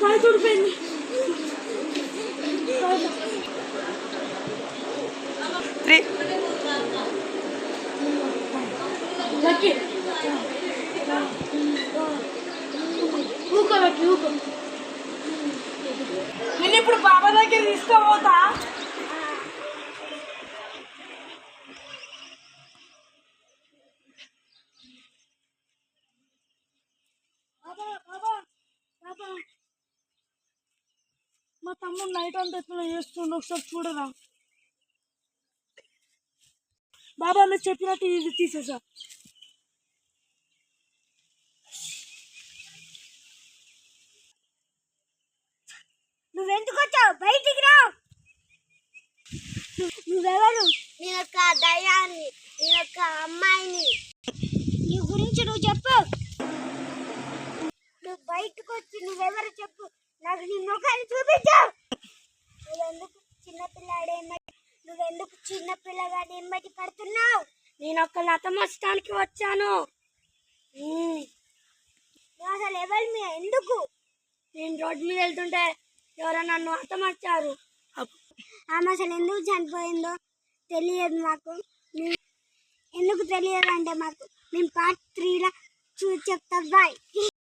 కాయ తుడిపోయింది. నేను ఇప్పుడు బాబా దగ్గర తీసుకోపోతా. మా తమ్ముడు నైట్ అంతా ఎట్లా చేస్తుండ ఒకసారి చూడరా బాబా. మీరు చెప్పినట్టు ఇది తీసేసా. నువ్వెందుకు వచ్చావు? బయటికి రా. నువ్వెవరు? నేనొక్క దయాన్ని, నేనొక్క అమ్మాయిని. నీ గురించి నువ్వు చెప్పు. నువ్వు బయటకు వచ్చి నువ్వెవరు చెప్పు. నాకు నీ ముఖాన్ని చూపించావు. నువ్వెందుకు చిన్నపిల్లగాని ఎమ్మటి పడుతున్నావు? నేను ఒక నతమస్తానికి వచ్చాను. నువ్వు అసలు ఎవరు? మీ ఎందుకు? నేను రోడ్డు మీద వెళ్తుంటే ఎవరైనా నన్ను హతమర్చారు. ఆమె అసలు ఎందుకు చనిపోయిందో తెలియదు మాకు. ఎందుకు తెలియదు అంటే మాకు మేము పార్ట్ 3 చెప్తాం. బాయ్.